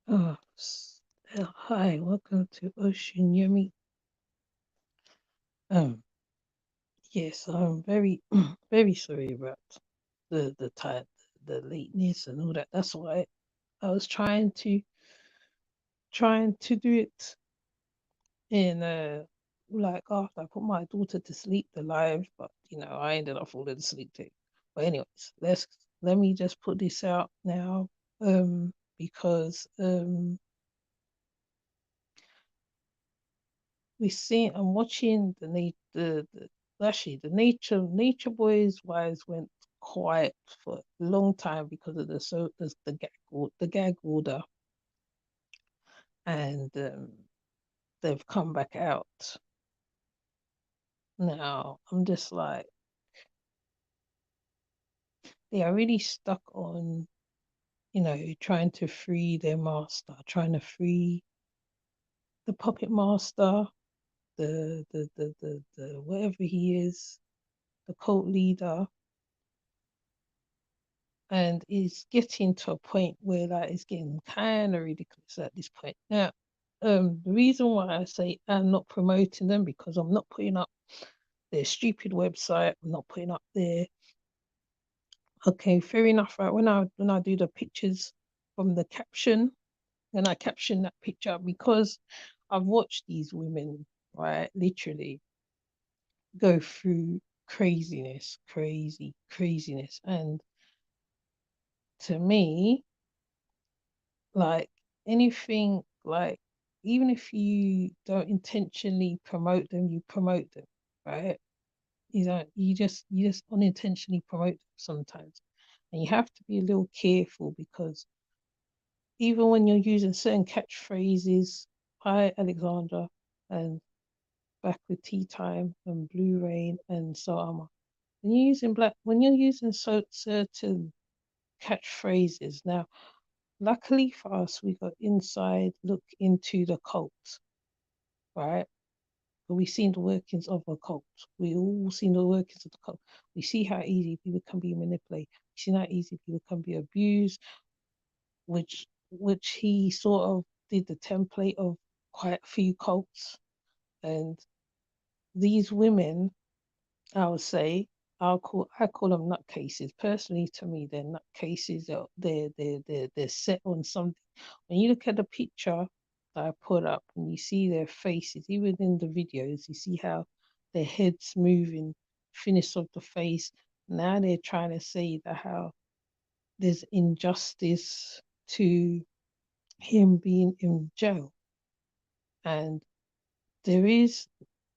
Oh, hi, welcome to Ocean Yumi. Um, yes, I'm very, very sorry about the time, the lateness and all that. That's why I was trying to do it in like after I put my daughter to sleep, the live, but I ended up falling asleep too. But anyways, let me just put this out now, because I'm watching actually the Nature Boys wives went quiet for a long time because of the gag order, and they've come back out now. I'm just like, they are really stuck on trying to free their master, trying to free the puppet master, the whatever he is, the cult leader. And it's getting to a point where like it's getting kind of ridiculous at this point. Now, the reason why I say I'm not promoting them because I'm not putting up their stupid website. I'm not putting up their okay, fair enough, right? When I do the pictures from the caption, and I caption that picture because I've watched these women, right, literally go through craziness, and to me, like anything, like even if you don't intentionally promote them, you promote them, right? You just unintentionally promote them sometimes, and you have to be a little careful because even when you're using certain catchphrases, hi Alexandra, and back with tea time and blue rain and so on. When you're using certain catchphrases now, luckily for us, we got inside look into the cult, right? But we seen the workings of a cult. We all seen the workings of the cult. We see how easy people can be manipulated. We see how easy people can be abused, which he sort of did the template of quite a few cults. And these women, I would say, I call them nutcases. Personally, to me, they're nutcases. They're set on something. When you look at the picture that I put up and you see their faces, even in the videos, you see how their heads moving, finish of the face. Now they're trying to say that how there's injustice to him being in jail, and there is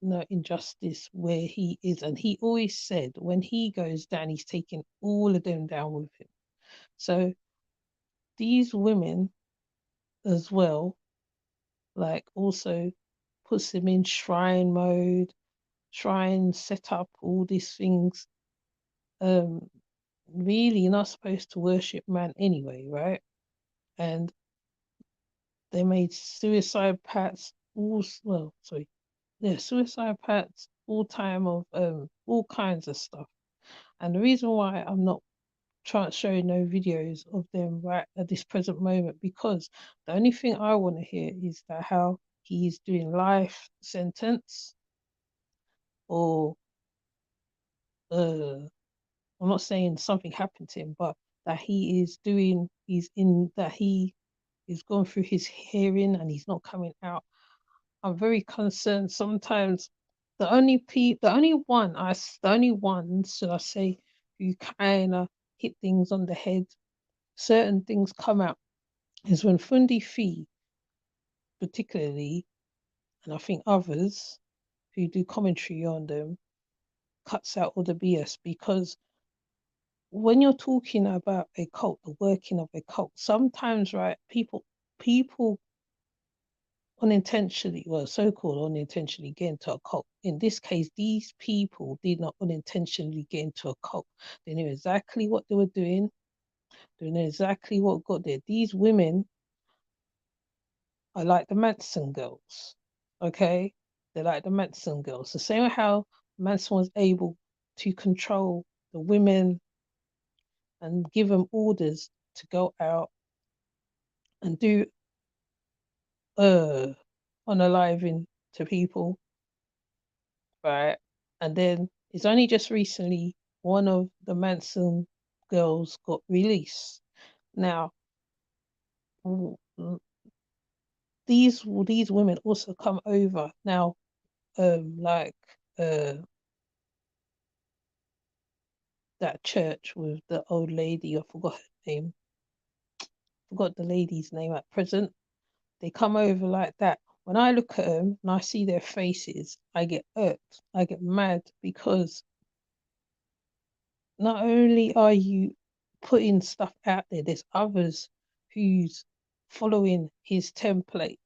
no injustice where he is. And he always said when he goes down, he's taking all of them down with him. So these women as well, like also puts him in shrine mode, shrine set up, all these things. Um, really you're not supposed to worship man anyway, right? And they made suicide pacts, sorry, yeah, suicide pacts, all time of all kinds of stuff. And the reason why I'm not showing no videos of them right at this present moment, because the only thing I want to hear is that how he's doing life sentence, or uh I'm not saying something happened to him, but that he is going through his hearing and he's not coming out. I'm very concerned. Sometimes the only ones, should I say, who kind of hit things on the head, certain things come out, is when Fundi Fee, particularly, and I think others who do commentary on them, cuts out all the BS. Because when you're talking about a cult, the working of a cult, sometimes, right, people unintentionally, well, so-called unintentionally get into a cult. In this case, these people did not unintentionally get into a cult. They knew exactly what they were doing. They knew exactly what got there. These women are like the Manson girls, okay? They're like the Manson girls. The same way how Manson was able to control the women and give them orders to go out and do. unaliving to people, right? And then it's only just recently one of the Manson girls got released. Now, these women also come over now, like that church with the old lady. I forgot her name. Forgot the lady's name at present. They come over like that. When I look at them and I see their faces, I get irked. I get mad because not only are you putting stuff out there, there's others who's following his template,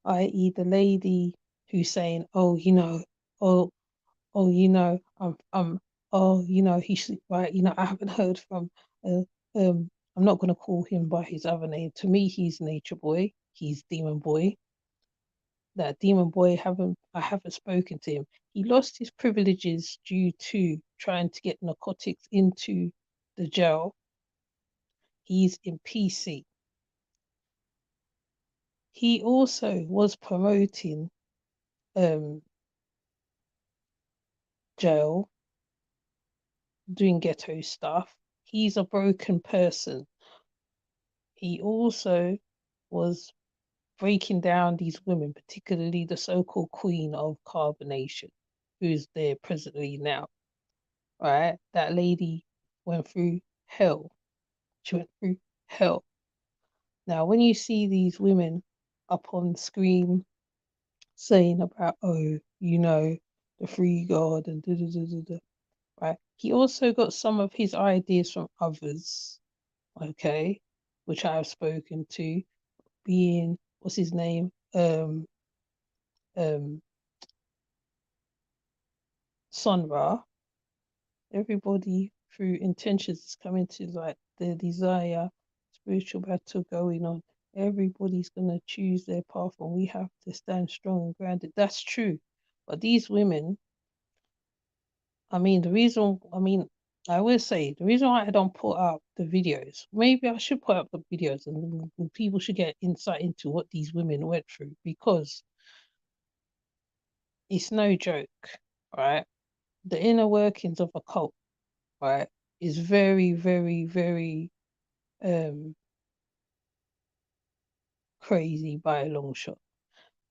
i.e., the lady who's saying, "Oh, oh, oh, oh, he should, right, I haven't heard from, uh, I'm not gonna call him by his other name. To me, he's Nature Boy. He's Demon Boy. That Demon Boy I haven't spoken to him. He lost his privileges due to trying to get narcotics into the jail. He's in PC. He also was promoting jail, doing ghetto stuff. He's a broken person. He also was breaking down these women, particularly the so-called queen of carbonation, who's there presently now. Right? That lady went through hell. She went through hell. Now, when you see these women up on screen saying about, oh, the free God and da da da da da, right? He also got some of his ideas from others, okay, which I have spoken to, being what's his name? Um Sun Ra. Everybody through intentions is coming to like their desire, spiritual battle going on. Everybody's gonna choose their path and we have to stand strong and grounded. That's true. But these women, I will say the reason why I don't put up the videos, maybe I should put up the videos and people should get insight into what these women went through because it's no joke, right? The inner workings of a cult, right, is very, very, very um crazy by a long shot.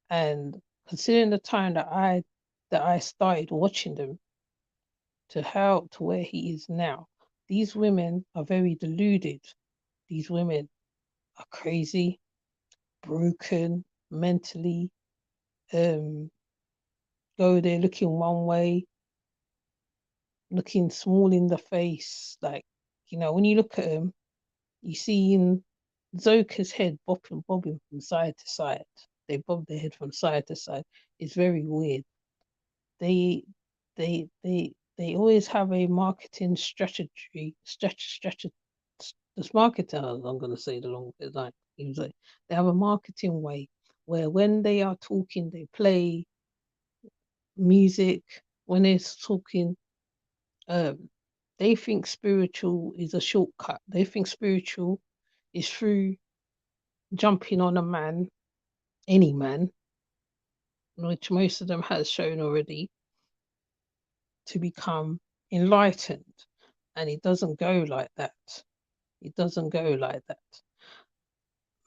And considering the time that I started watching them to where he is now, these women are very deluded. These women are crazy, broken mentally, um, go there looking one way, looking small in the face. Like, when you look at them, you see in Zoka's head bobbing from side to side. They bob their head from side to side. It's very weird. They they always have a marketing strategy. This marketing, I'm going to say the long design. They have a marketing way where when they are talking, they play music. When they're talking, they think spiritual is a shortcut. They think spiritual is through jumping on a man, any man, which most of them has shown already, to become enlightened. And it doesn't go like that. It doesn't go like that.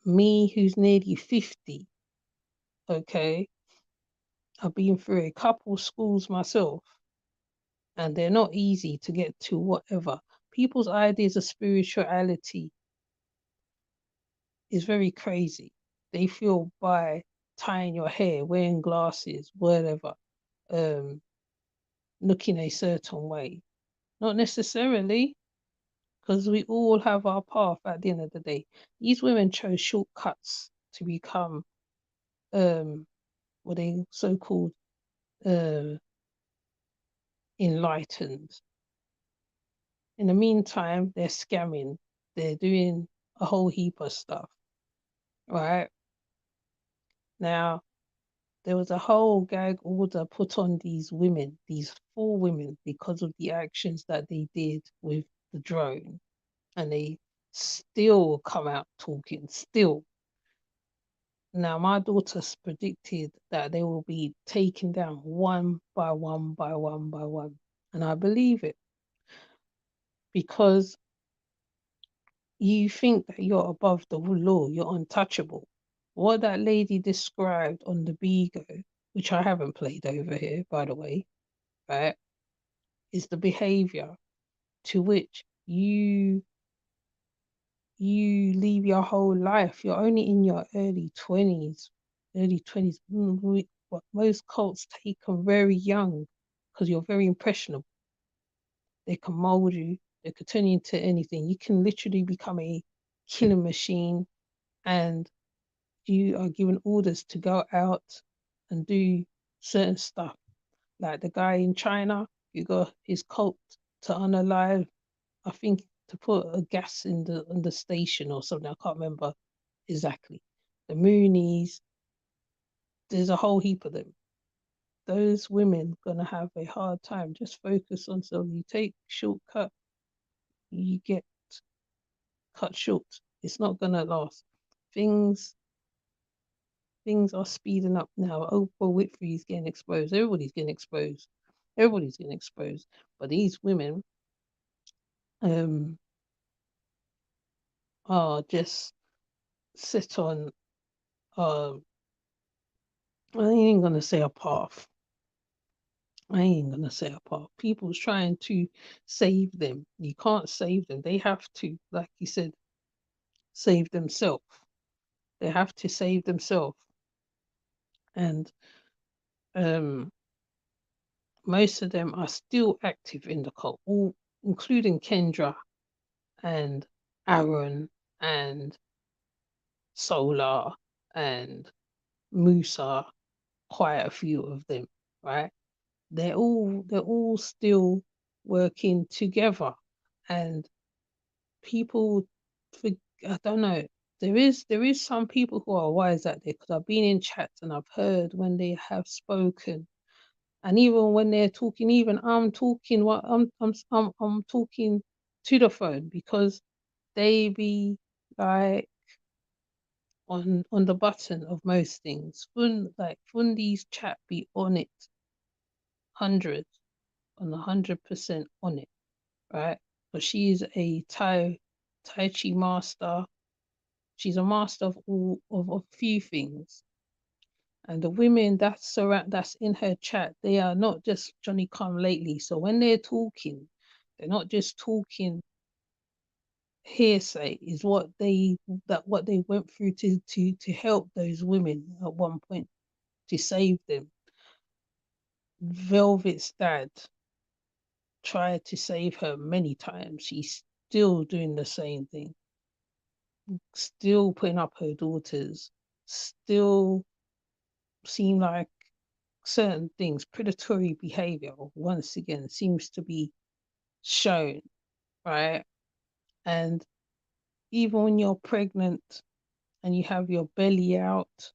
Me, who's nearly 50, okay, I've been through a couple schools myself, and they're not easy to get to whatever. People's ideas of spirituality is very crazy. They feel by tying your hair, wearing glasses, whatever, um, looking a certain way. Not necessarily, because we all have our path at the end of the day. These women chose shortcuts to become what they so called uh enlightened. In the meantime, they're scamming, they're doing a whole heap of stuff. Right? Now, there was a whole gag order put on these women, these four women, because of the actions that they did with the drone. And they still come out talking, still. Now, my daughter's predicted that they will be taken down one by one by one by one. And I believe it because you think that you're above the law, you're untouchable. What that lady described on the Bigo, which I haven't played over here, by the way, right, is the behavior to which you leave your whole life. You're only in your early 20s. But most cults take them very young because you're very impressionable. They can mold you. They can turn you into anything. You can literally become a killing machine, and you are given orders to go out and do certain stuff. Like the guy in China, you got his cult to unalive, I think, to put a gas in the station or something. I can't remember exactly. The Moonies, there's a whole heap of them. Those women gonna have a hard time. Just focus on, so you take shortcut, you get cut short. It's not gonna last. Things things are speeding up now. Oprah Winfrey's getting exposed. Everybody's getting exposed. Everybody's getting exposed. But these women are just sit on I ain't gonna say a path. I ain't gonna say a path. People's trying to save them. You can't save them. They have to, like you said, save themselves. They have to save themselves. And most of them are still active in the cult, all including Kendra and Aaron and Solar and Musa, quite a few of them, right? They're all still working together, and people, I don't know. There is some people who are wise out there, because I've been in chats and I've heard when they have spoken, and even when they're talking, even I'm talking what I'm talking to the phone, because they be like on the button of most things. Fundi's chat be on it, 100% on it, right? But she's a Tai Chi master. She's a master of all of a few things. And the women that's in her chat, they are not just Johnny come lately. So when they're talking, they're not just talking hearsay, is what they went through to help those women at one point, to save them. Velvet's dad tried to save her many times. She's still doing the same thing, still putting up her daughters, still seem like certain things, predatory behavior, once again, seems to be shown, right? And even when you're pregnant and you have your belly out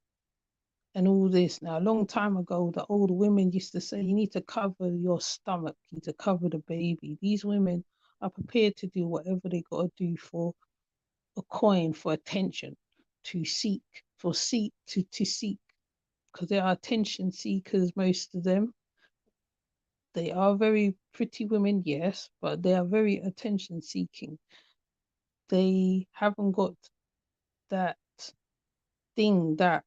and all this. Now, a long time ago, the old women used to say, you need to cover your stomach, you need to cover the baby. These women are prepared to do whatever they got to do for a coin, for attention, to seek, to seek, because they are attention seekers, most of them. They are very pretty women, yes, but they are very attention seeking. They haven't got that thing that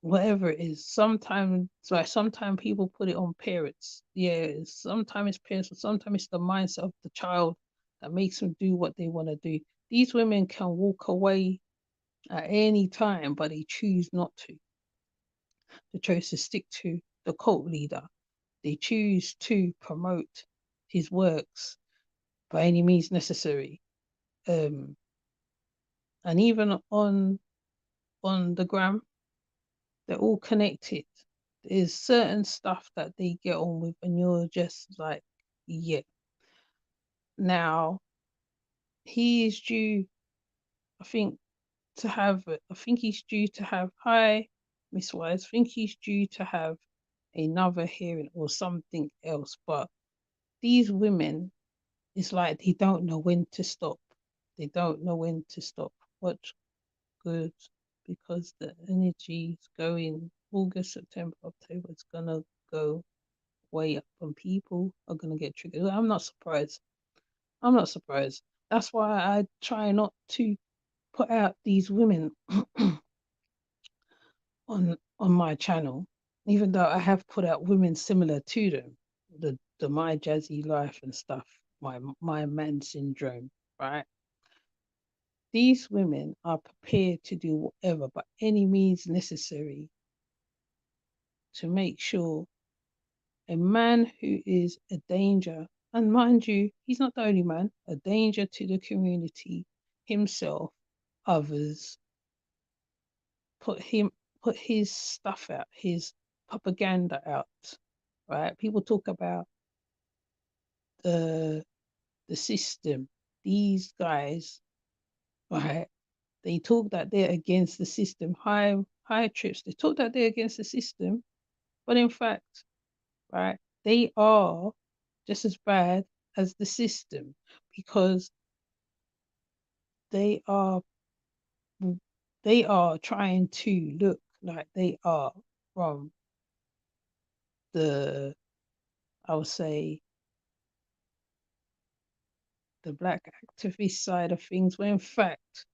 whatever it is. Sometimes people put it on parents. Yeah, sometimes it's parents, but sometimes it's the mindset of the child that makes them do what they want to do. These women can walk away at any time, but they choose not to. They chose to stick to the cult leader. They choose to promote his works by any means necessary. And even on the gram, they're all connected. There's certain stuff that they get on with, and you're just like, yeah. Now, he is due, I think, I think he's due to have, hi, Miss Wise, I think he's due to have another hearing or something else. But these women, it's like they don't know when to stop. They don't know when to stop. What good? because the energy is going August, September, October, it's gonna go way up and people are gonna get triggered. I'm not surprised. I'm not surprised. That's why I try not to put out these women on my channel, even though I have put out women similar to them, the My Jazzy Life and stuff, my man syndrome, right? These women are prepared to do whatever by any means necessary to make sure a man who is a danger, and mind you, he's not the only man, a danger to the community, himself, others, put him put his stuff out, his propaganda out, right? People talk about the the system. These guys, right? They talk that they're against the system. High trips. They talk that they're against the system, but in fact, right, they are just as bad as the system because they are they are trying to look like they are from the, I would say, the black activist side of things, when in fact,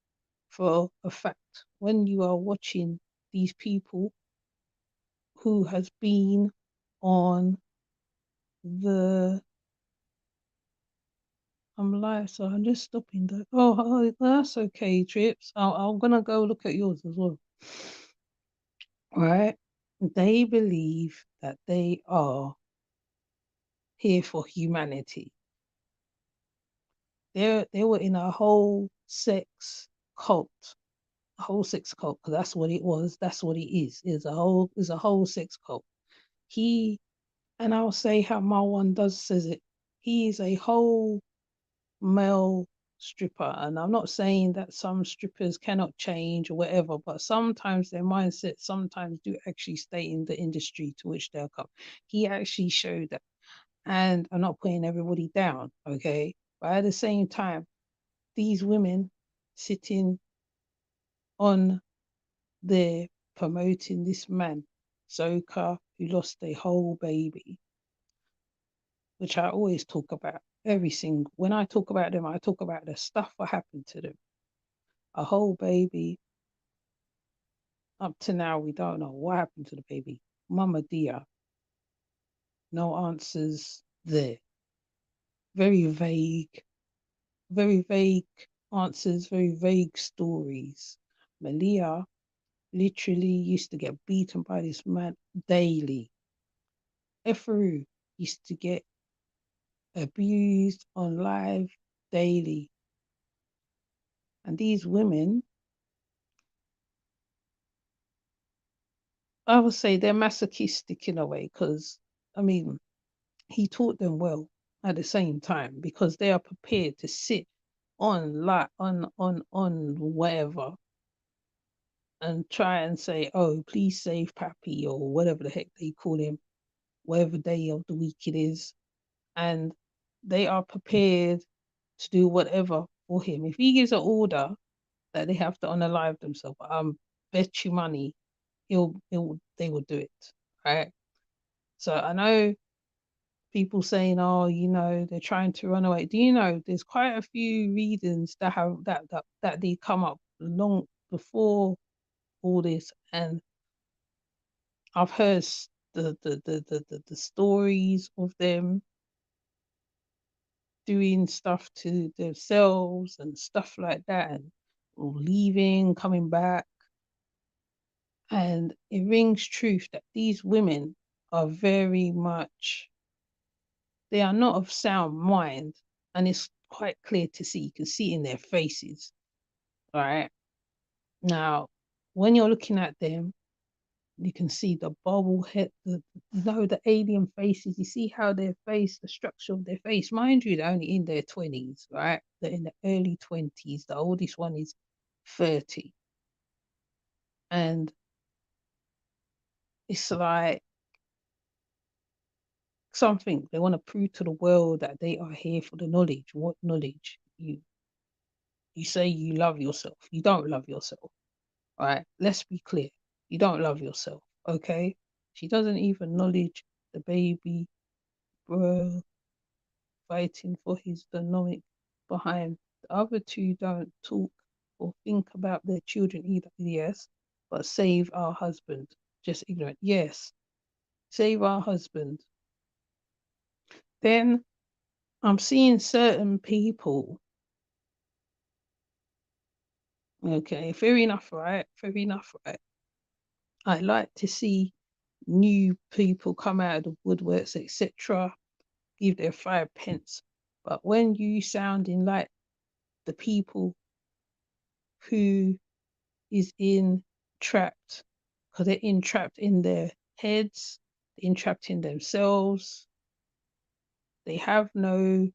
for a fact, when you are watching these people who has been on the, I'm live, so I'm just stopping that. Oh, that's okay, Trips. I'm gonna go look at yours as well. Right? They believe that they are here for humanity. They were in a whole sex cult, a whole sex cult, because that's what it was. That's what it is. It's a whole sex cult. He, and I'll say how Marwan does says it. He is a whole male stripper, and I'm not saying that some strippers cannot change or whatever, but sometimes their mindset sometimes do actually stay in the industry to which they'll come. He actually showed that, and I'm not putting everybody down, okay? But at the same time, these women sitting on there promoting this man, Zoka, who lost a whole baby, which I always talk about. Every single, when I talk about them, I talk about the stuff that happened to them. A whole baby. Up to now, we don't know what happened to the baby. Mama Dia, no answers there. Very vague answers, very vague stories. Malia literally used to get beaten by this man daily. Eferu used to get abused on live daily. And these women, I would say they're masochistic in a way, because, I mean, he taught them well at the same time because they are prepared to sit on like on whatever and try and say, oh, please save Pappy or whatever the heck they call him, whatever day of the week it is. And they are prepared to do whatever for him. If he gives an order that they have to unalive themselves, bet you money they will do it. Right. So I know people saying, oh, they're trying to run away. Do you know there's quite a few readings that have that they come up long before all this, and I've heard the stories of them doing stuff to themselves and stuff like that, and or leaving, coming back. And it rings truth that these women are very much, they are not of sound mind. And it's quite clear to see, you can see in their faces. All right. Now, when you're looking at them, you can see the bobble head, the alien faces. You see how their face, the structure of their face. Mind you, they're only in their 20s, right? They're in the early 20s. The oldest one is 30. And it's like something they want to prove to the world that they are here for the knowledge. What knowledge? You say you love yourself. You don't love yourself, right? Let's be clear. You don't love yourself, okay? She doesn't even acknowledge the baby bro fighting for his dynamic behind. The other two don't talk or think about their children either, yes, but save our husband. Just ignorant. Yes, save our husband. Then I'm seeing certain people, okay, fair enough, right? Fair enough, right? I like to see new people come out of the woodworks, etc., give their 5 pence. But when you sounding like the people who is entrapped, because they're entrapped in their heads, entrapped in themselves, they have no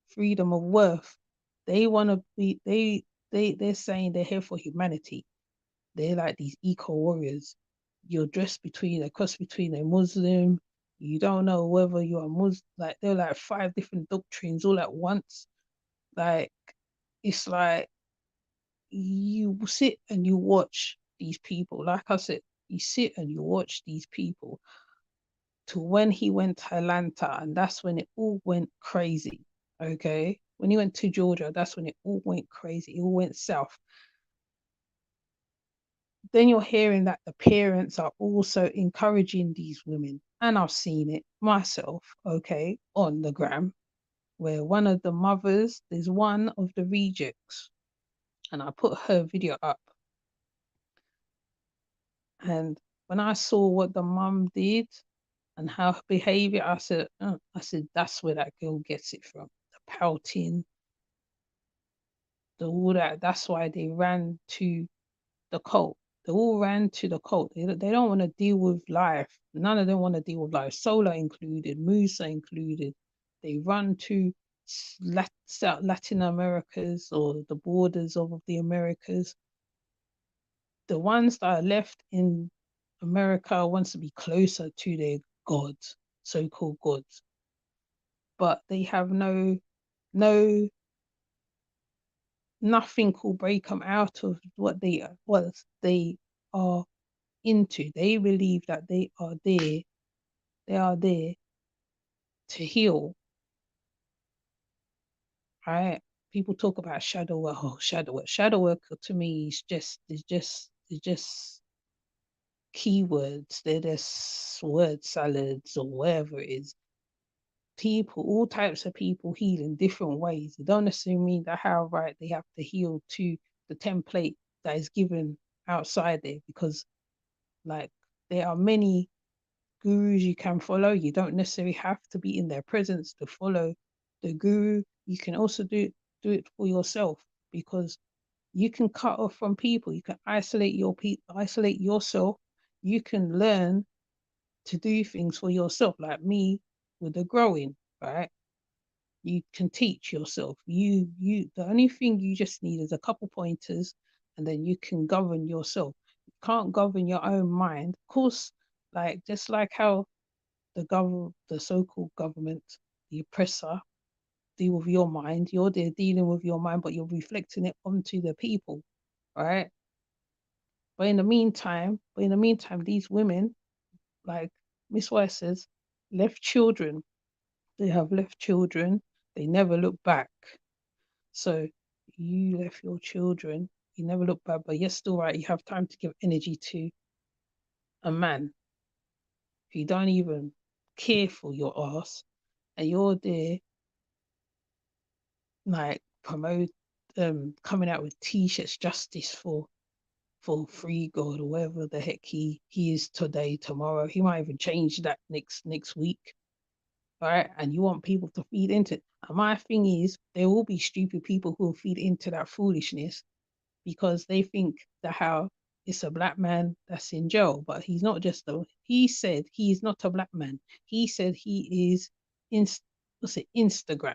freedom of worth. They want to be, they're saying they're here for humanity. They're like these eco warriors. You're dressed between a cross between a Muslim. You don't know whether you're a Muslim. Like they're like 5 different doctrines all at once. Like it's like you sit and you watch these people. Like I said, you sit and you watch these people to when he went to Atlanta, and that's when it all went crazy. Okay. When he went to Georgia, that's when it all went crazy. It all went south. Then you're hearing that the parents are also encouraging these women. And I've seen it myself, okay, on the gram, where one of the mothers, there's one of the rejects, and I put her video up. And when I saw what the mum did and her behavior, I said, that's where that girl gets it from. The pouting, the all that. That's why they ran to the cult. They all ran to the cult. They don't want to deal with life. None of them want to deal with life. Solar included, Musa included. They run to Latin Americas or the borders of the Americas. The ones that are left in America wants to be closer to their gods, so-called gods, but they have no nothing will break them out of what they are into. They believe that they are there to heal, right? People talk about shadow work. Oh, shadow work. Shadow work to me is just keywords. They're just word salads or whatever it is. People, all types of people heal in different ways. It don't necessarily mean that how right they have to heal to the template that is given outside there, because like there are many gurus you can follow. You don't necessarily have to be in their presence to follow the guru. You can also do it for yourself, because you can cut off from people. You can isolate yourself. You can learn to do things for yourself, like me with the growing, right? You can teach yourself. The only thing you just need is a couple pointers, and then you can govern yourself. You can't govern your own mind. Of course, like just like how the so-called government, the oppressor, deal with your mind. You're there dealing with your mind, but you're reflecting it onto the people, right? But in the meantime, these women, like Miss White says, left children. They have left children. They never look back. So you left your children. You never look back, but you're still right. You have time to give energy to a man who don't even care for your ass, and you're there like coming out with t-shirts, justice for free God or whatever the heck he is today, tomorrow. He might even change that next week. All right. And you want people to feed into it. And my thing is there will be stupid people who will feed into that foolishness, because they think that how it's a black man that's in jail. But he's not just he said he is not a black man. He said he is Instagram.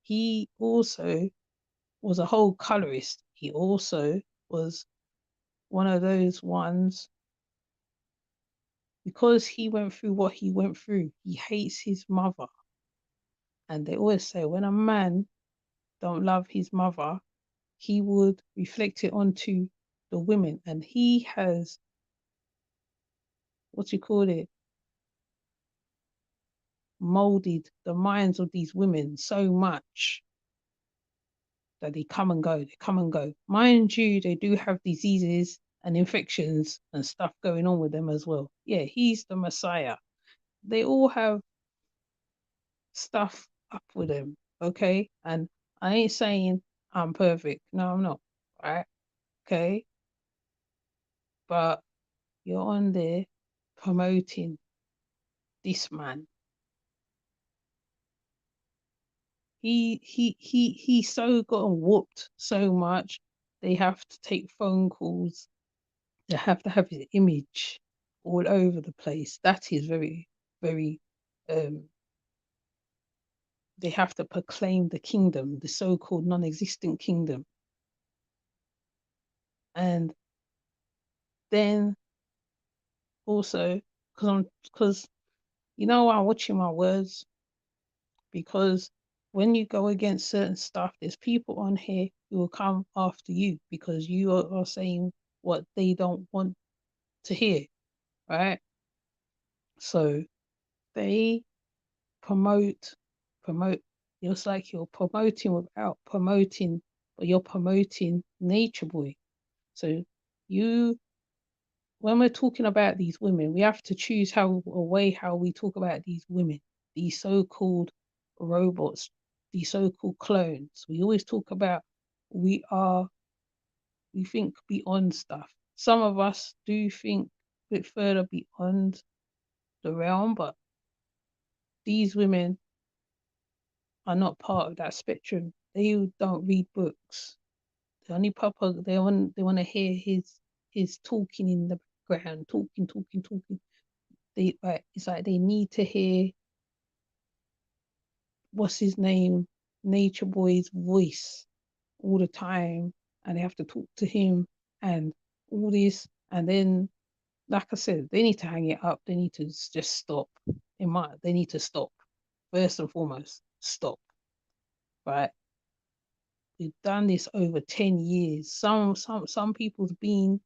He also was a whole colorist. He also was one of those ones, because he went through what he went through. He hates his mother. And they always say when a man don't love his mother, he would reflect it onto the women, and he has, what do you call it, molded the minds of these women so much that they come and go, they come and go. Mind you, they do have diseases and infections and stuff going on with them as well. Yeah, he's the Messiah. They all have stuff up with them, okay? And I ain't saying I'm perfect. No, I'm not. Right? Okay? But you're on there promoting this man. He so gotten whooped so much. They have to take phone calls. They have to have his image all over the place. That is very, very they have to proclaim the kingdom, the so-called non-existent kingdom. And then also, because I'm watching my words, because when you go against certain stuff, there's people on here who will come after you because you are saying what they don't want to hear, right? So they promote, promote. It's like you're promoting without promoting, but you're promoting Nature Boy. So you, when we're talking about these women, we have to choose how we talk about these women, these so-called robots, these so-called clones. We always talk about we think beyond stuff. Some of us do think a bit further beyond the realm, but these women are not part of that spectrum. They don't read books. The only papa they want to hear his talking in the background, talking. It's like they need to hear what's his name, Nature Boy's voice all the time, and they have to talk to him and all this, and then like I said, they need to hang it up. They need to just stop. They need to stop. First and foremost, stop. Right? We've done this over 10 years. Some people's been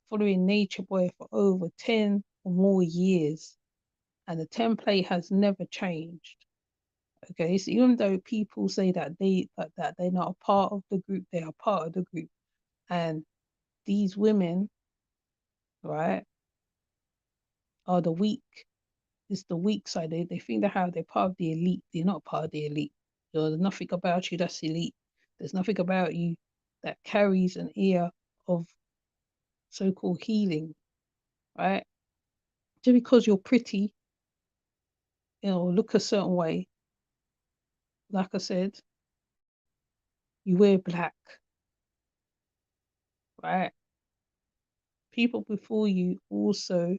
following Nature Boy for over 10 or more years, and the template has never changed. Okay, so even though people say that they're not a part of the group, they are part of the group. And these women, right, are the weak. It's the weak side. They think they're part of the elite. They're not part of the elite. There's nothing about you that's elite. There's nothing about you that carries an ear of so-called healing, right? Just because you're pretty, look a certain way. Like I said, you wear black, right? People before you also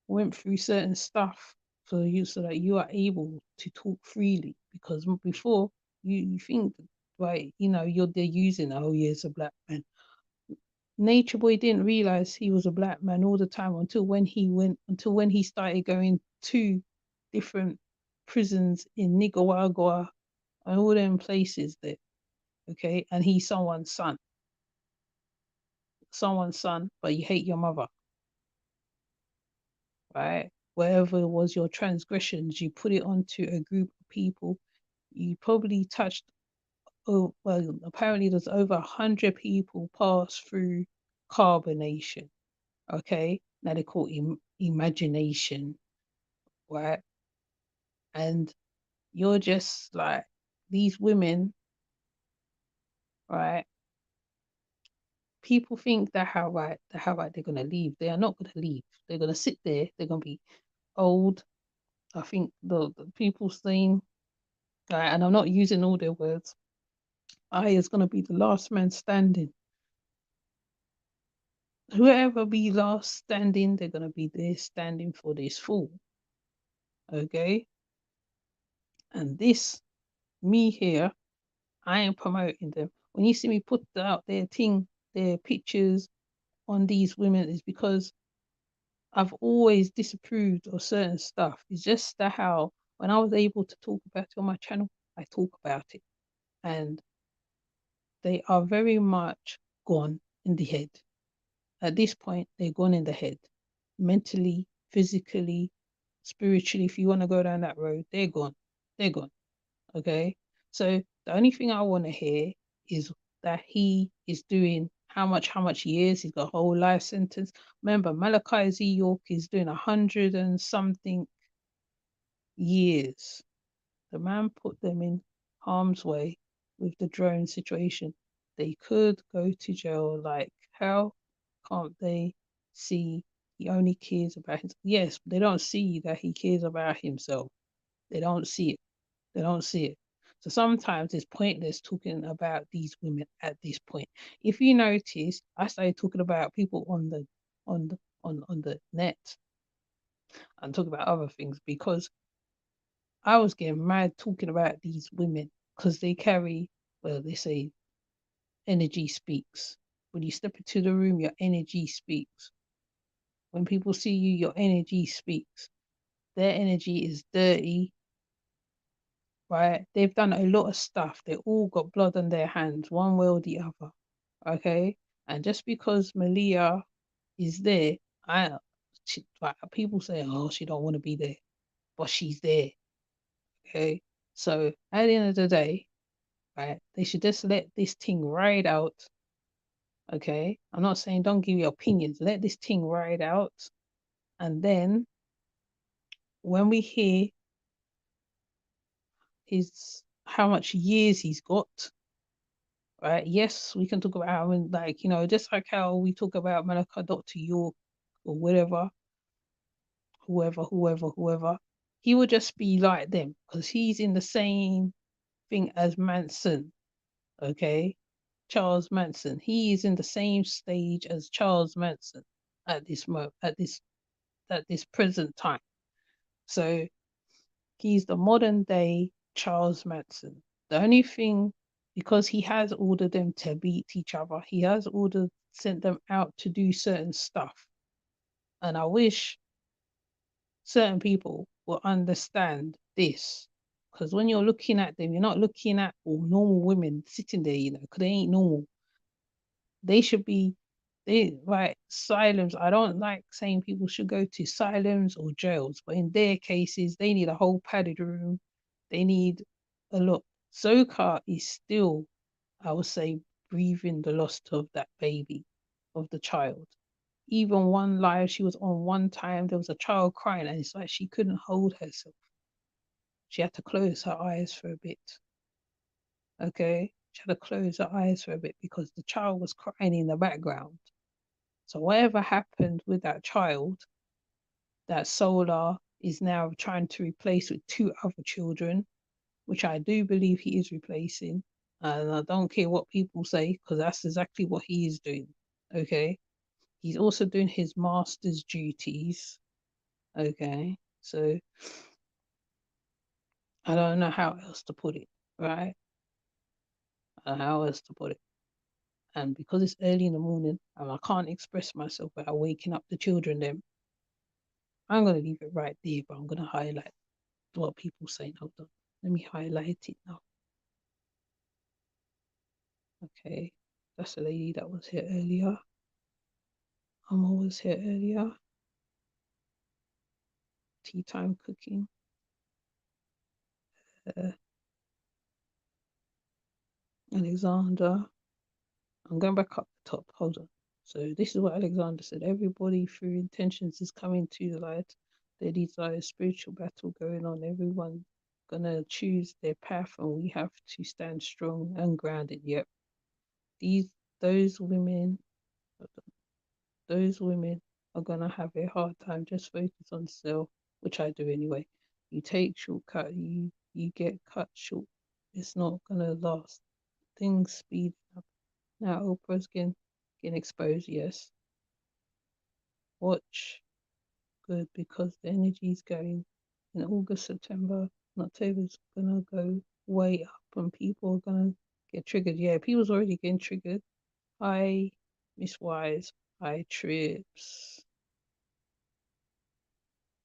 went through certain stuff so that you are able to talk freely, because before you think, right, they're using, oh yeah, it's a black man. Nature Boy didn't realize he was a black man all the time until when he started going to different prisons in Nicaragua and all them places there. Okay, and he's someone's son, but you hate your mother, right? Wherever it was your transgressions, you put it onto a group of people. You probably touched, oh, well, apparently there's over 100 people passed through carbonation. Okay, now they call it imagination, right? And you're just like these women, right? People think that how right they're gonna leave. They are not gonna leave. They're gonna sit there. They're gonna be old. I think the people saying, and I'm not using all their words. I is gonna be the last man standing. Whoever be last standing, they're gonna be there standing for this fool. Okay, and this me here, I am promoting them. When you see me put out their pictures on these women, is because I've always disapproved of certain stuff. It's just that how when I was able to talk about it on my channel, I talk about it. And they are very much gone in the head. At this point, they're gone in the head. Mentally, physically, spiritually, if you want to go down that road, they're gone. They're gone. Okay. So the only thing I want to hear is that he is doing how much years? He's got a whole life sentence. Remember, Malachi Z. York is doing 100 and something years. The man put them in harm's way with the drone situation. They could go to jail. Like, how can't they see he only cares about his? Yes, they don't see that he cares about himself. They don't see it. They don't see it. So sometimes it's pointless talking about these women at this point. If you notice, I started talking about people on the net and talk about other things because I was getting mad talking about these women because they carry, well, they say energy speaks. When you step into the room, your energy speaks. When people see you, your energy speaks. Their energy is dirty, right? They've done a lot of stuff. They all got blood on their hands, one way or the other. Okay? And just because Malia is there, like, people say, oh, she don't want to be there, but she's there. Okay? So at the end of the day, right, they should just let this thing ride out. Okay? I'm not saying don't give your opinions. Let this thing ride out. And then when we hear his how much years he's got, right? Yes, we can talk about how, like, just like how we talk about Malaka Dr. York or whatever, whoever, he would just be like them because he's in the same thing as Manson, okay? Charles Manson. He is in the same stage as Charles Manson at this moment, at this present time. So he's the modern day Charles Manson. The only thing, because he has ordered them to beat each other, he has sent them out to do certain stuff. And I wish certain people will understand this. Because when you're looking at them, you're not looking at all normal women sitting there, because they ain't normal. They should be, they like asylums. I don't like saying people should go to asylums or jails, but in their cases, they need a whole padded room. They need a lot. Zoka is still, I would say, grieving the loss of that baby, of the child. Even one live she was on one time, there was a child crying, and it's like she couldn't hold herself. She had to close her eyes for a bit. Okay? She had to close her eyes for a bit because the child was crying in the background. So whatever happened with that child, that Solar is now trying to replace with two other children, which I do believe he is replacing. And I don't care what people say, because that's exactly what he is doing. Okay. He's also doing his master's duties. Okay. So I don't know how else to put it, right? I don't know how else to put it. And because it's early in the morning and I can't express myself without waking up the children, then I'm going to leave it right there, but I'm going to highlight what people say. Hold on. Let me highlight it now. Okay. That's the lady that was here earlier. I'm always here earlier. Tea time cooking. Alexander. I'm going back up the top. Hold on. So this is what Alexander said. Everybody through intentions is coming to the light. There is a spiritual battle going on. Everyone gonna choose their path, and we have to stand strong and grounded. Yep. Those women, those women are gonna have a hard time. Just focus on self, which I do anyway. You take shortcut, you get cut short. It's not gonna last. Things speed up. Now Oprah's getting exposed, yes. Watch good because the energy's going in August, September, and October's gonna go way up and people are gonna get triggered. Yeah, people's already getting triggered. Hi, Miss Wise. Hi, Trips.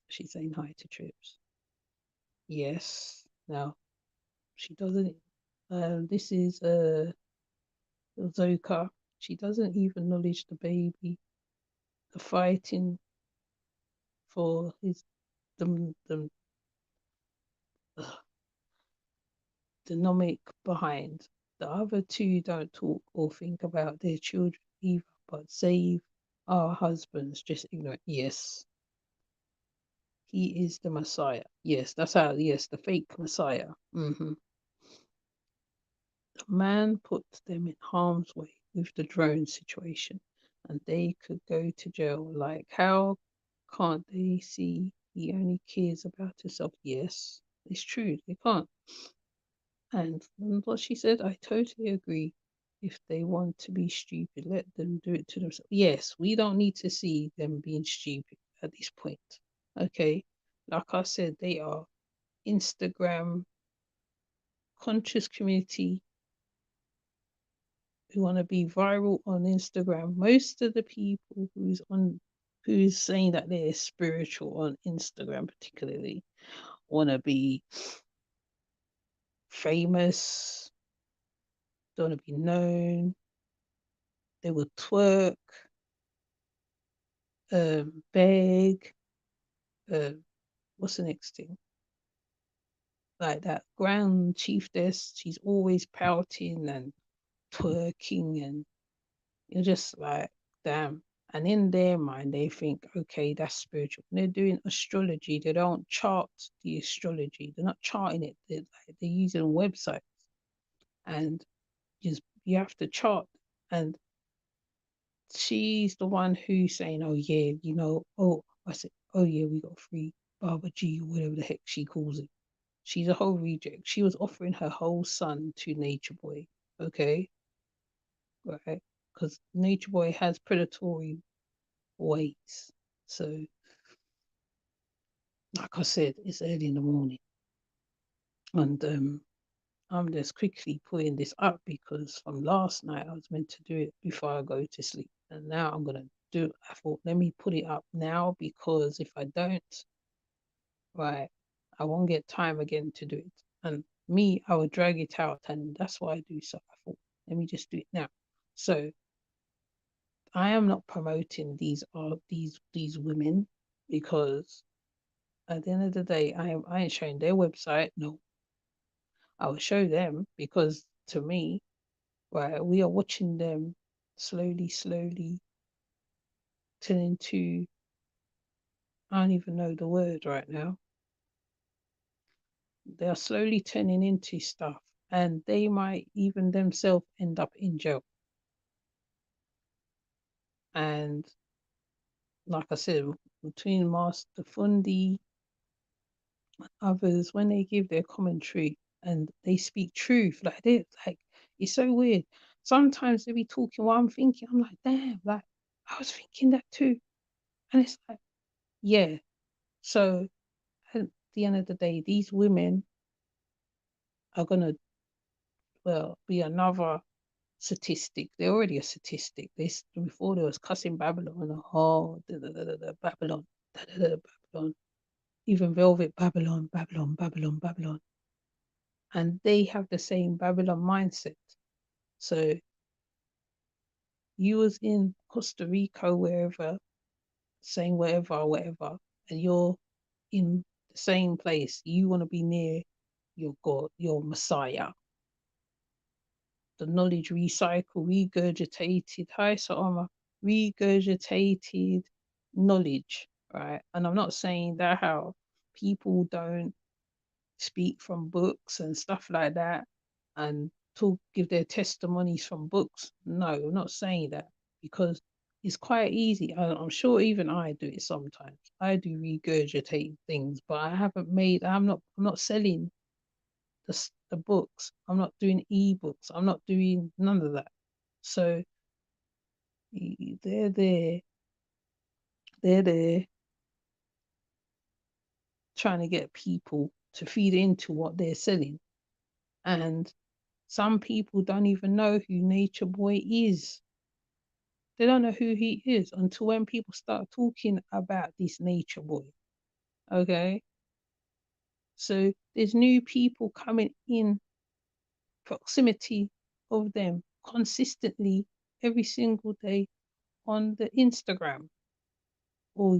She's saying hi to Trips. Yes. Now she doesn't. This is Zoka. She doesn't even acknowledge the baby, the fighting for his the dynamic behind. The other two don't talk or think about their children either, but save our husbands, just ignorant. Yes, he is the Messiah. Yes, that's how, yes, the fake Messiah. The man put them in harm's way with the drone situation, and they could go to jail. Like, how can't they see he only cares about himself? Yes, it's true, they can't. And what she said, I totally agree. If they want to be stupid, let them do it to themselves. Yes, we don't need to see them being stupid at this point. Okay. Like I said, they are Instagram conscious community who want to be viral on Instagram. Most of the people who's saying that they're spiritual on Instagram particularly want to be famous, don't want to be known. They will twerk, beg, what's the next thing? Like that grand chiefess, she's always pouting and twerking, and you're just like, damn. And in their mind, they think, okay, that's spiritual. When they're doing astrology, they don't chart the astrology. They're not charting it. They're using websites, and you have to chart. And she's the one who's saying, oh yeah, I said, oh yeah, we got free Baba G or whatever the heck she calls it. She's a whole reject. She was offering her whole son to Nature Boy, okay? Right? Because Nature Boy has predatory ways. So, like I said, it's early in the morning. And I'm just quickly putting this up because from last night I was meant to do it before I go to sleep. And now I'm going to do it. I thought, let me put it up now because if I don't, right, I won't get time again to do it. And me, I would drag it out, and that's why I do. So I thought, let me just do it now. So I am not promoting these women because at the end of the day, I ain't showing their website. No, I will show them because to me, right, we are watching them slowly turn into, I don't even know the word right now. They are slowly turning into stuff, and they might even themselves end up in jail. And like I said, between Master Fundi and others, when they give their commentary and they speak truth, like it's so weird. Sometimes they be talking while I'm thinking, I'm like, damn, like I was thinking that too. And it's like, yeah. So at the end of the day, these women are gonna, well, be another statistic. They're already a statistic. Before there was cussing Babylon, oh, Babylon, Babylon, even Velvet Babylon, Babylon, and they have the same Babylon mindset. So you was in Costa Rica, wherever, saying whatever, and you're in the same place. You want to be near your God, your Messiah. The knowledge recycled, regurgitated, hi Sa'ama, regurgitated knowledge, right? And I'm not saying that how people don't speak from books and stuff like that and give their testimonies from books. No, I'm not saying that because it's quite easy. I'm sure even I do it sometimes. I do regurgitate things, but I'm not selling the books. I'm not doing ebooks. I'm not doing none of that. So they're there, they're there trying to get people to feed into what they're selling. And some people don't even know who Nature Boy is. They don't know who he is until when people start talking about this Nature Boy. Okay? So there's new people coming in proximity of them consistently every single day on the Instagram, or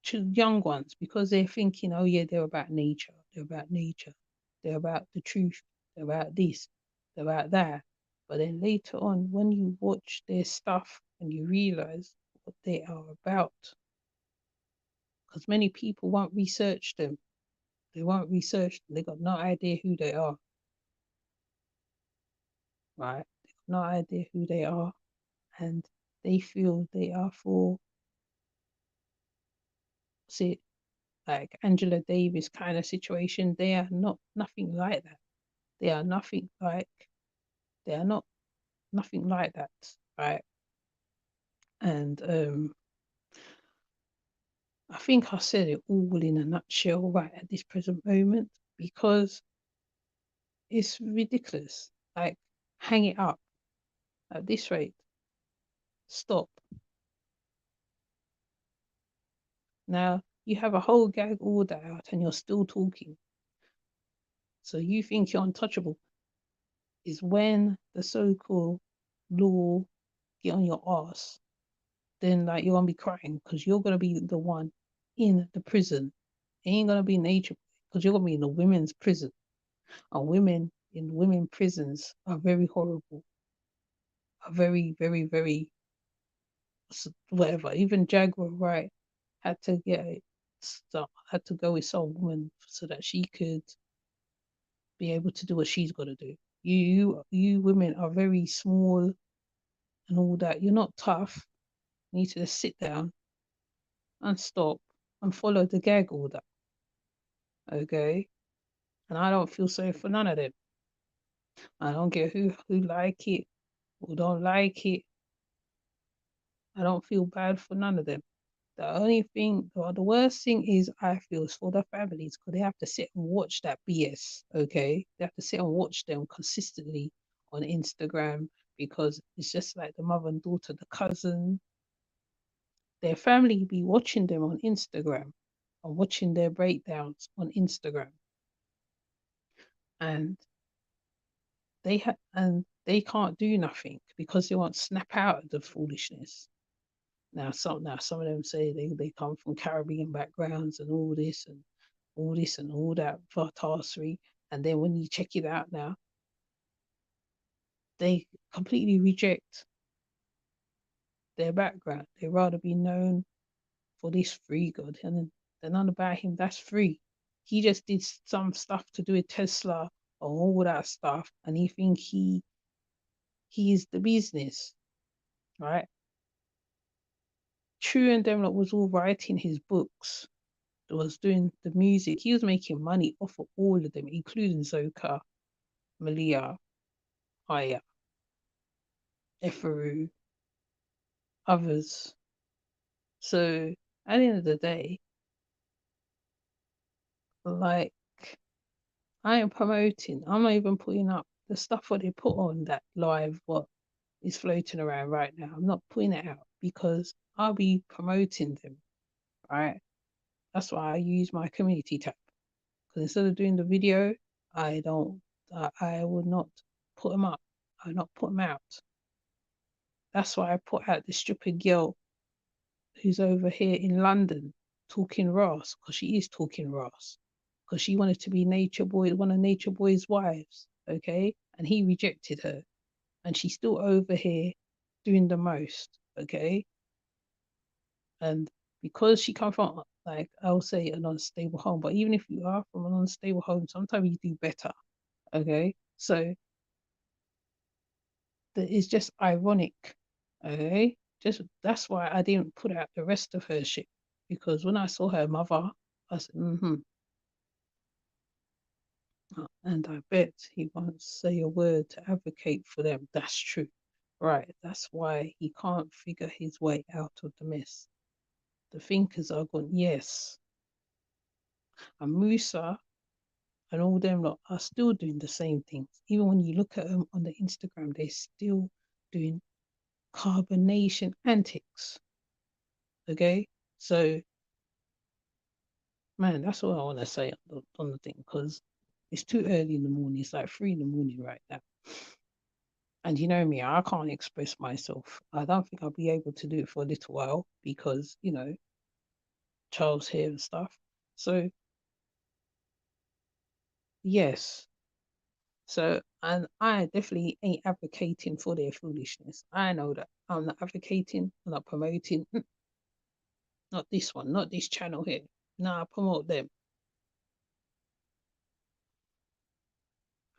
to young ones, because they're thinking, oh yeah, they're about nature, they're about the truth, they're about this, they're about that. But then later on, when you watch their stuff and you realize what they are about, because many people won't research them, they got no idea who they are, right? They got no idea who they are, and they feel they are for, say, like Angela Davis kind of situation. They are not nothing like that. They are nothing like, they are not nothing like that, right? And I think I said it all in a nutshell right at this present moment, because it's ridiculous. Like, hang it up at this rate. Stop. Now you have a whole gag order out and you're still talking. So you think you're untouchable. Is when the so-called law get on your ass, then like you're gonna be crying because you're gonna be the one in the prison. It ain't gonna be nature, because you're gonna be in the women's prison. And women in women prisons are very horrible, are very, very, very whatever. Even Jaguar Wright had to had to go with some woman so that she could be able to do what she's got to do. You women are very small and all that. You're not tough. You need to just sit down and stop and follow the gag order. Okay? And I don't feel sorry for none of them. I don't care who like it or don't like it. I don't feel bad for none of them. The only thing, or the worst thing is, I feel, is for the families, because they have to sit and watch that BS. Okay, they have to sit and watch them consistently on Instagram, because it's just like the mother and daughter, the cousin, their family be watching them on Instagram and watching their breakdowns on Instagram, and they can't do nothing because they won't snap out of the foolishness. Now some of them say they come from Caribbean backgrounds and all this and all this and all that vartassery, and then when you check it out now, they completely reject their background. They rather be known for this free god, and then they're none about him. That's free. He just did some stuff to do with Tesla or all that stuff, and he think he is the business, right? True and them lot was all writing his books, was doing the music. He was making money off of all of them, including Zoka, Malia, Aya, Eferu, others. So at the end of the day, like, I am promoting. I'm not even putting up the stuff what they put on that live, what is floating around right now. I'm not putting it out because I'll be promoting them, right? That's why I use my community tab. Because instead of doing the video, I don't. I would not put them up. I would not put them out. That's why I put out this stupid girl who's over here in London talking Ross, because she is talking Ross, because she wanted to be Nature Boy, one of Nature Boy's wives, okay? And he rejected her, and she's still over here doing the most, okay? And because she come from, like, I'll say, an unstable home, but even if you are from an unstable home, sometimes you do better, okay? So it's just ironic, okay? Just that's why I didn't put out the rest of her shit, because when I saw her mother, I said, and I bet he won't say a word to advocate for them. That's true. Right, that's why he can't figure his way out of the mess. The thinkers are gone, yes. And Musa and all them lot are still doing the same things. Even when you look at them on the Instagram, they're still doing carbonation antics. Okay? So, man, that's all I want to say on the thing, because it's too early in the morning. It's like 3 in the morning right now. And you know me, I can't express myself. I don't think I'll be able to do it for a little while because, child's here and stuff. So, yes. So, and I definitely ain't advocating for their foolishness. I know that. I'm not advocating, I'm not promoting, not this one, not this channel here. No, I promote them.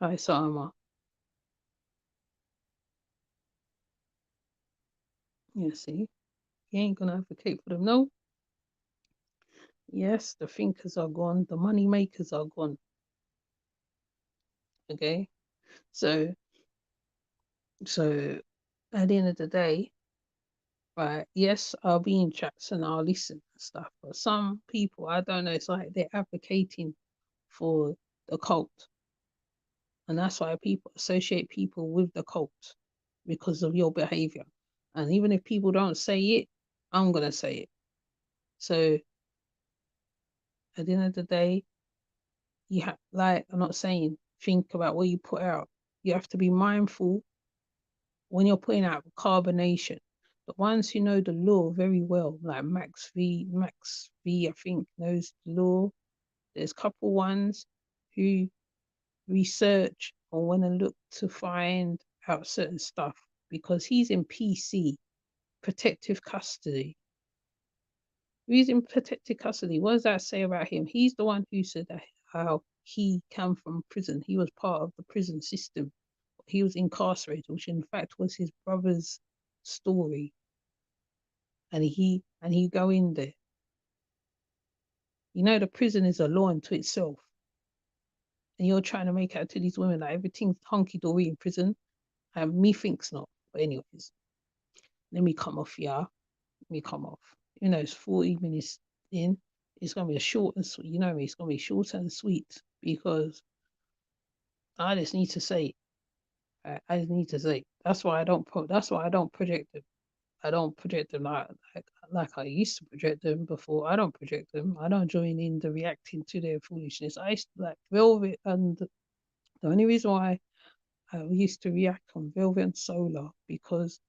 Hi, Sama. You see, you ain't gonna advocate for them. No, yes, the thinkers are gone, the money makers are gone. Okay, so so at the end of the day, right? Yes, I'll be in chats and I'll listen and stuff, but some people, I don't know, it's like they're advocating for the cult, and that's why people associate people with the cult because of your behavior. And even if people don't say it, I'm gonna say it. So at the end of the day, you have, like, I'm not saying think about what you put out. You have to be mindful when you're putting out carbonation. The ones who know the law very well, like Max V, I think knows the law. There's a couple ones who research or want to look to find out certain stuff because he's in PC, protective custody. He's in protective custody. What does that say about him? He's the one who said that how he came from prison. He was part of the prison system. He was incarcerated, which in fact was his brother's story. And he go in there. You know the prison is a law unto itself. And you're trying to make out to these women like everything's hunky dory in prison. And me thinks not. But anyways, let me come off, yeah. Let me come off. It's 40 minutes in. It's gonna be a short and sweet. You know me, it's gonna be short and sweet because I just need to say. I just need to say. That's why I don't. That's why I don't project them. I don't project them like I used to project them before. I don't project them. I don't join in the reacting to their foolishness. I used to like Velvet, and the only reason why I used to react on Velvet and Solar because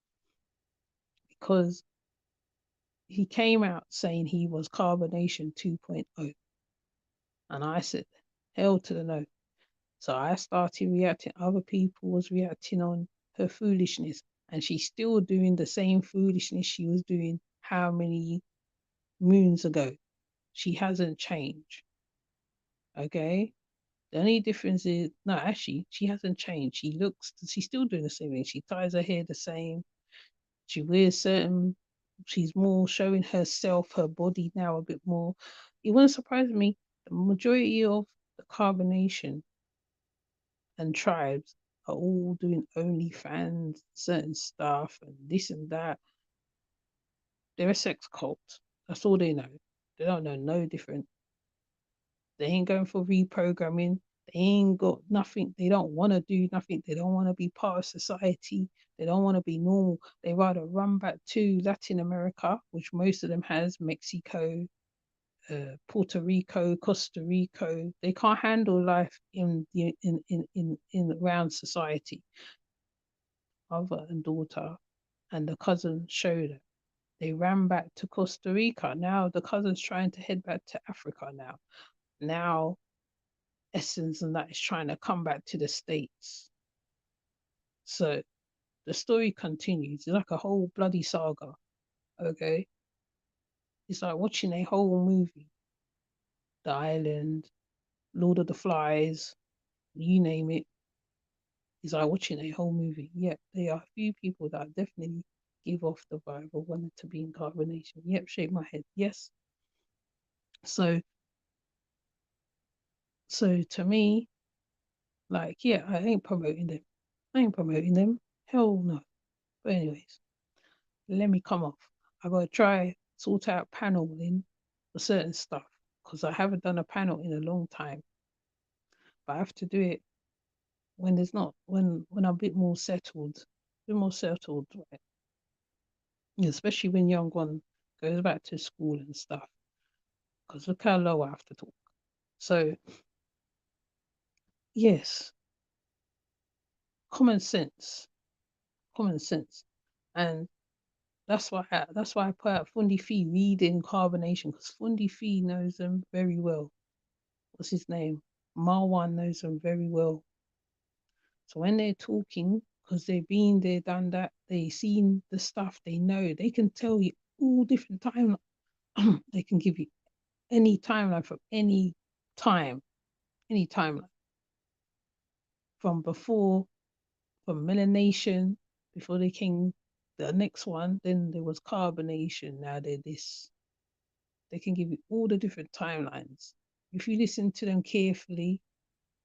he came out saying he was Carbonation 2.0, and I said hell to the no. So I started reacting. Other people was reacting on her foolishness, and she's still doing the same foolishness she was doing how many moons ago. She hasn't changed. Okay. The only difference is no, actually, she hasn't changed. She's still doing the same thing. She ties her hair the same. She wears certain. She's more showing herself, her body now a bit more. It wouldn't surprise me. The majority of the carbonation and tribes are all doing OnlyFans, certain stuff, and this and that. They're a sex cult. That's all they know. They don't know no different. They ain't going for reprogramming. They ain't got nothing. They don't want to do nothing. They don't want to be part of society. They don't want to be normal. They rather run back to Latin America, which most of them has, Mexico, Puerto Rico, Costa Rica. They can't handle life in around society. Mother and daughter and the cousin showed it. They ran back to Costa Rica. Now the cousin's trying to head back to Africa now. Now Essence and that is trying to come back to the States. So the story continues. It's like a whole bloody saga. Okay. It's like watching a whole movie. The Island, Lord of the Flies, you name it. It's like watching a whole movie. Yeah, there are a few people that definitely give off the vibe of wanting to be in carbonation. Yep, shake my head. Yes. So to me, like, yeah, I ain't promoting them. I ain't promoting them. Hell no. But anyways, let me come off. I gotta try sort out paneling for certain stuff because I haven't done a panel in a long time. But I have to do it when there's not when I'm a bit more settled, right? Especially when young one goes back to school and stuff. Because look how low I have to talk. So yes, common sense. common sense. And that's why I put out Fundi Fee reading carbonation, because Fundi Fee knows them very well. What's his name? Marwan knows them very well. So when they're talking, because they've been there, done that, they seen the stuff, they know, they can tell you all different time. They can give you any timeline from any timeline from before, from melanation, before they came, the next one, then there was carbonation, now they're this. They can give you all the different timelines. If you listen to them carefully,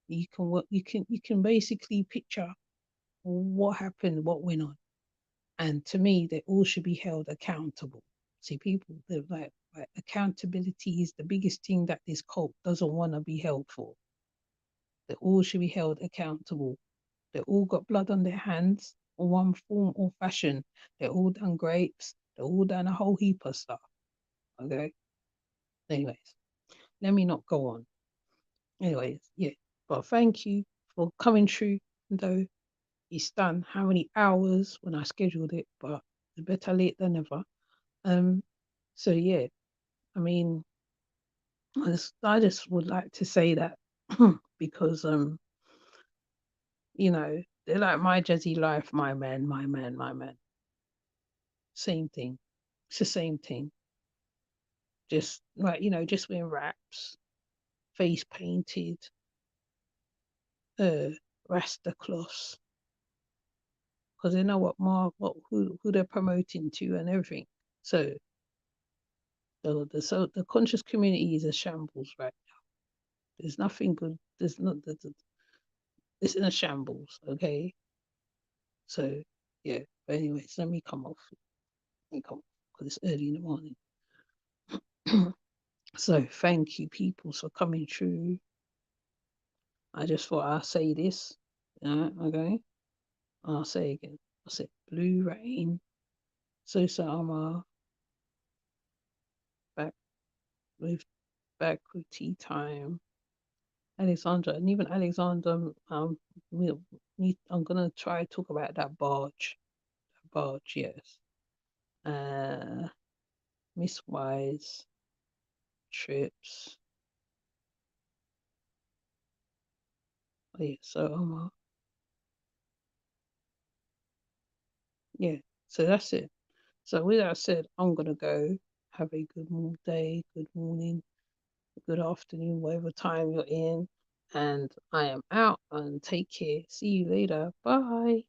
you can basically picture what happened, what went on. And to me, they all should be held accountable. See, people, they're like accountability is the biggest thing that this cult doesn't want to be held for. They all should be held accountable. They all got blood on their hands, in one form or fashion. They all done grapes. They all done a whole heap of stuff. Okay. Anyways, let me not go on. Anyways, yeah. But thank you for coming through. Though it's done how many hours when I scheduled it, but it's better late than never. Um. So yeah, I mean, I just would like to say that because they're like my Jazzy life, my man, my man, my man. Same thing. It's the same thing. Just like just wearing wraps, face painted, rasta cloths, because they know who they're promoting to and everything. So the conscious community is a shambles right now. There's nothing good. There's not. It's in a shambles. Okay. So yeah. But anyways, let me come off. Let me come because it's early in the morning. So thank you, people, for coming through. I just thought I'll say this. Okay. I'll say again. I said Blue Rain, Sosa Amar, back with tea time. Alexandra, and even Alexander, I'm gonna try to talk about that barge. Barge, yes. Uh, Miss Wise, trips. Oh, yeah, so yeah, so that's it. So with that said, I'm gonna go. Have a good day, good morning, good afternoon, whatever time you're in. And I am out and take care. See you later. Bye.